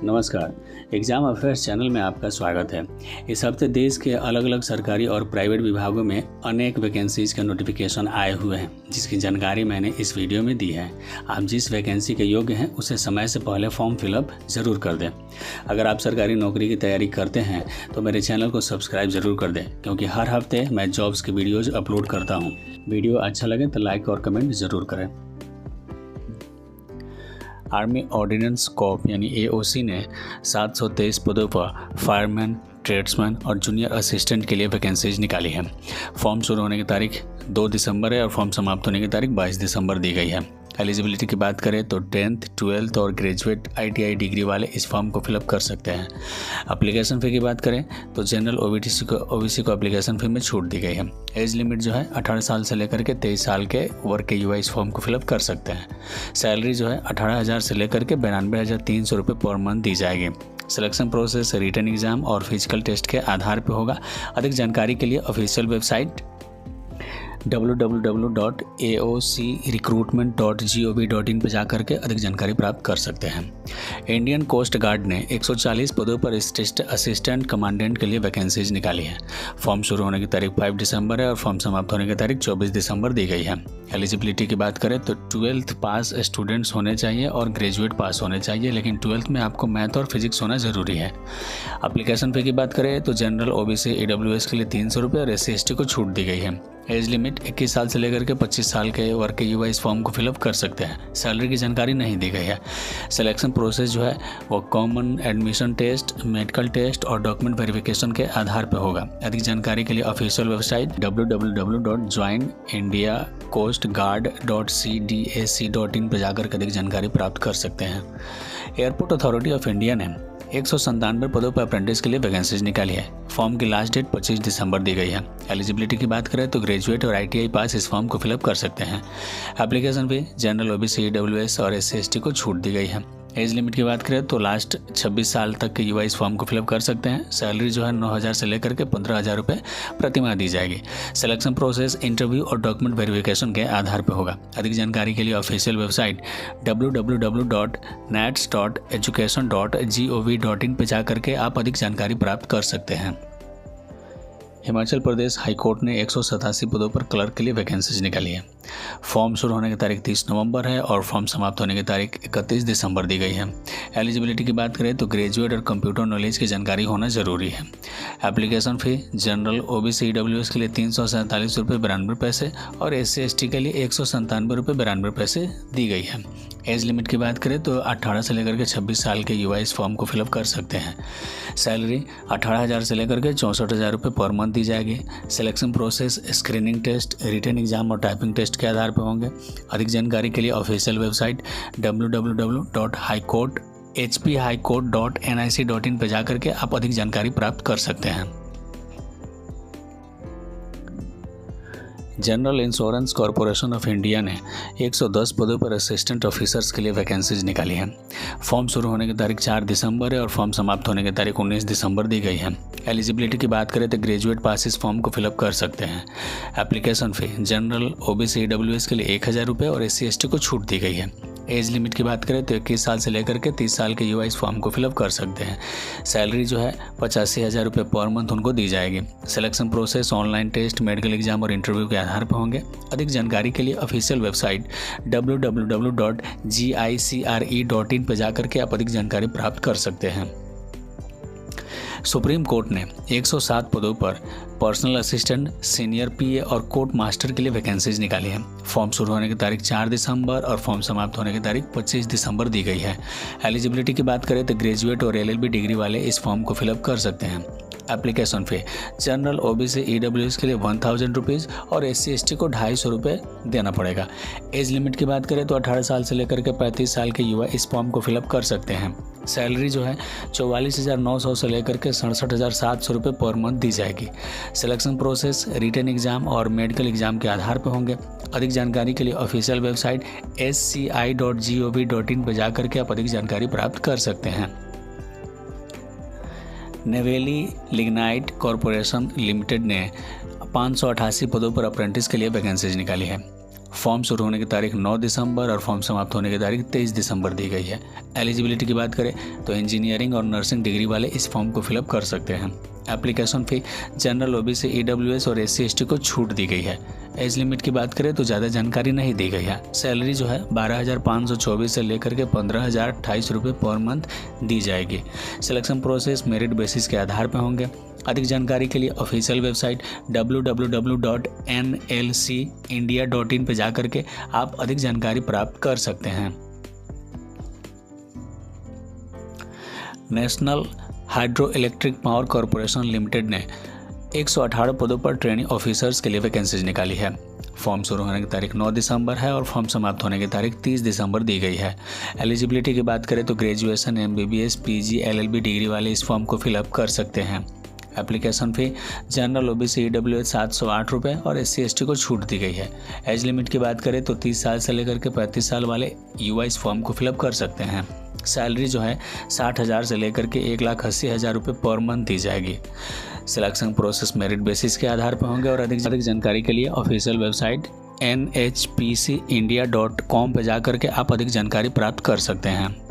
नमस्कार। Exam affairs channel में आपका स्वागत है। इस हफ्ते देश के अलग अलग सरकारी और प्राइवेट विभागों में अनेक वैकेंसीज़ का नोटिफिकेशन आए हुए हैं, जिसकी जानकारी मैंने इस वीडियो में दी है। आप जिस वैकेंसी के योग्य हैं उसे समय से पहले फॉर्म फिलअप ज़रूर कर दें। अगर आप सरकारी नौकरी की तैयारी करते हैं तो मेरे चैनल को सब्सक्राइब ज़रूर कर दें, क्योंकि हर हफ्ते मैं जॉब्स की वीडियोज़ अपलोड करता हूँ। वीडियो अच्छा लगे तो लाइक और कमेंट ज़रूर करें। आर्मी ऑर्डिनेंस कॉर्प यानी AOC ने 723 पदों पर फायरमैन, ट्रेड्समैन और जूनियर असिस्टेंट के लिए वैकेंसीज निकाली है। फॉर्म शुरू होने की तारीख 2 दिसंबर है और फॉर्म समाप्त होने की तारीख 22 दिसंबर दी गई है। एलिजिबिलिटी की बात करें तो 10th, 12th और ग्रेजुएट ITI डिग्री वाले इस फॉर्म को फिलअप कर सकते हैं। एप्लीकेशन फ़ी की बात करें तो जनरल OBC को एप्लीकेशन फ़ी में छूट दी गई है। एज लिमिट जो है 18 साल से लेकर के 23 साल के वर्ग के युवा इस फॉर्म को फिलअप कर सकते हैं। सैलरी जो है 18,000 से लेकर के 92,300 रुपये पर मंथ दी जाएगी। सिलेक्शन प्रोसेस रिटन एग्जाम और फिजिकल टेस्ट के आधार पर होगा। अधिक जानकारी के लिए ऑफिशियल वेबसाइट www.aocrecruitment.gov.in पर जाकर के अधिक जानकारी प्राप्त कर सकते हैं। इंडियन कोस्ट गार्ड ने 140 पदों पर असिस्टेंट कमांडेंट के लिए वैकेंसीज निकाली है। फॉर्म शुरू होने की तारीख 5 दिसंबर है और फॉर्म समाप्त होने की तारीख 24 दिसंबर दी गई है। एलिजिबिलिटी की बात करें तो 12th पास स्टूडेंट्स होने चाहिए और ग्रेजुएट पास होने चाहिए, लेकिन 12th में आपको मैथ और फिजिक्स होना ज़रूरी है। एप्लीकेशन फ़ी की बात करें तो जनरल OBC EWS के लिए 300 रुपये और SC/ST को छूट दी गई है। एज लिमिट 21 साल से लेकर के 25 साल के वर्ग के युवा इस फॉर्म को फिलअप कर सकते हैं। सैलरी की जानकारी नहीं दी गई है। सिलेक्शन प्रोसेस जो है वो common admission test, medical test और डॉक्यूमेंट वेरिफिकेशन के आधार पर होगा। अधिक जानकारी के लिए ऑफिशियल वेबसाइट www.joinIndiaCoastGuard.cdac.in पर जाकर अधिक जानकारी प्राप्त कर सकते हैं। एयरपोर्ट अथॉरिटी ऑफ इंडिया ने 197 पदों पर अप्रेंटिस के लिए वैकेंसीज निकाली है। फॉर्म की लास्ट डेट 25 दिसंबर दी गई है। एलिजिबिलिटी की बात करें तो ग्रेजुएट और ITI पास इस फॉर्म को फिलअप कर सकते हैं। Application fee general OBC EWS और SC/ST को छूट दी गई है। एज लिमिट की बात करें तो लास्ट 26 साल तक के युवा इस फॉर्म को फिलअप कर सकते हैं। सैलरी जो है 9,000 से लेकर के 15,000 रुपये प्रति माह दी जाएगी। सिलेक्शन प्रोसेस इंटरव्यू और डॉक्यूमेंट वेरिफिकेशन के आधार पर होगा। अधिक जानकारी के लिए ऑफिशियल वेबसाइट www.nats.education.gov.in पर जाकर के आप अधिक जानकारी प्राप्त कर सकते हैं। हिमाचल प्रदेश हाईकोर्ट ने 187 पदों पर क्लर्क के लिए वैकेंसीज निकाली है। फॉर्म शुरू होने की तारीख 30 नवंबर है और फॉर्म समाप्त होने की तारीख 31 दिसंबर दी गई है। एलिजिबिलिटी की बात करें तो ग्रेजुएट और कंप्यूटर नॉलेज की जानकारी होना जरूरी है। Application fee general OBC EWS के लिए 347 रुपये 92 पैसे और SC/ST के लिए 197 रुपये 92 पैसे दी गई है। एज लिमिट की बात करें तो 18 से लेकर के 26 साल के युवा इस फॉर्म को फिलअप कर सकते हैं। सैलरी 18,000 से लेकर के 64,000 रुपये पर मंथ दी जाएगी। Selection process screening test, written exam और टाइपिंग टेस्ट के आधार पर होंगे। अधिक जानकारी के लिए ऑफिशियल वेबसाइट www.hphighcourt.nic.in पर जाकर के आप अधिक जानकारी प्राप्त कर सकते हैं। General insurance corporation of India ने 110 पदों पर असिस्टेंट ऑफिसर्स के लिए वैकेंसीज निकाली है। फॉर्म शुरू होने की तारीख 4 दिसंबर है और फॉर्म समाप्त होने की तारीख 19 दिसंबर दी गई है। एलिजिबिलिटी की बात करें तो ग्रेजुएट पास इस फॉर्म को फिलअप कर सकते हैं। Application fee general OBC EWS के लिए 1,000 रुपये और SC/ST को छूट दी गई है। एज लिमिट की बात करें तो 21 साल से लेकर के 30 साल के युवा इस फॉर्म को फिलअप कर सकते हैं। सैलरी जो है 85,000 रुपये पर मंथ उनको दी जाएगी। Selection process online test, medical exam और इंटरव्यू के आधार पर होंगे। अधिक जानकारी के लिए ऑफिशियल वेबसाइट www.gicre.in पर जाकर के आप अधिक जानकारी प्राप्त कर सकते हैं। सुप्रीम कोर्ट ने 107 पदों पर पर्सनल असिस्टेंट, सीनियर PA और कोर्ट मास्टर के लिए वैकेंसीज निकाली है। फॉर्म शुरू होने की तारीख 4 दिसंबर और फॉर्म समाप्त होने की तारीख 25 दिसंबर दी गई है। एलिजिबिलिटी की बात करें तो ग्रेजुएट और LLB डिग्री वाले इस फॉर्म को फिलअप कर सकते हैं। Application fee general OBC EWS के लिए 1,000 रुपीज़ और SC/ST को 250 रुपये देना पड़ेगा। एज लिमिट की बात करें तो 18 साल से लेकर के 35 साल के युवा इस फॉर्म को फिलअप कर सकते हैं। सैलरी जो है 44,900 से लेकर के 67,700 रुपये पर मंथ दी जाएगी। सिलेक्शन प्रोसेस रिटन एग्जाम और मेडिकल एग्जाम के आधार पर होंगे। अधिक जानकारी के लिए ऑफिशियल वेबसाइट sci.gov.in पर जाकर के आप अधिक जानकारी प्राप्त कर सकते हैं। नेवेली लिग्नाइट कॉरपोरेशन लिमिटेड ने 588 पदों पर अप्रेंटिस के लिए वैकेंसीज निकाली है। फॉर्म शुरू होने की तारीख 9 दिसंबर और फॉर्म समाप्त होने की तारीख 23 दिसंबर दी गई है। एलिजिबिलिटी की बात करें तो इंजीनियरिंग और नर्सिंग डिग्री वाले इस फॉर्म को फिलअप कर सकते हैं। Application fee general, OBC, EWS और एससी एसटी को छूट दी गई है। एज लिमिट की बात करें तो ज़्यादा जानकारी नहीं दी गई है। सैलरी जो है 12,524 से लेकर के 15,028 रुपये पर मंथ दी जाएगी। सिलेक्शन प्रोसेस मेरिट बेसिस के आधार पर होंगे। अधिक जानकारी के लिए ऑफिशियल वेबसाइट www.nlcindia.in पे जाकर के आप अधिक जानकारी प्राप्त कर सकते हैं। National hydro electric power corporation limited ने 118 पदों पर ट्रेनिंग ऑफिसर्स के लिए वैकेंसीज निकाली है। फॉर्म शुरू होने की तारीख 9 दिसंबर है और फॉर्म समाप्त होने की तारीख 30 दिसंबर दी गई है। एलिजिबिलिटी की बात करें तो graduation, MBBS, PG, LLB degree वाले इस फॉर्म को फिलअप कर सकते हैं। Application fee general, OBC, EWS 708 रुपये और एससी एसटी को छूट दी गई है। एज लिमिट की बात करें तो 30 साल से लेकर के 35 साल वाले युवा इस फॉर्म को फिलअप कर सकते हैं। सैलरी जो है 60,000 से लेकर के 1,80,000 रुपये पर मंथ दी जाएगी। सिलेक्शन प्रोसेस मेरिट बेसिस के आधार पर होंगे और अधिक जानकारी के लिए ऑफिशियल वेबसाइट nhpcindia.com पर जाकर के आप अधिक जानकारी प्राप्त कर सकते हैं।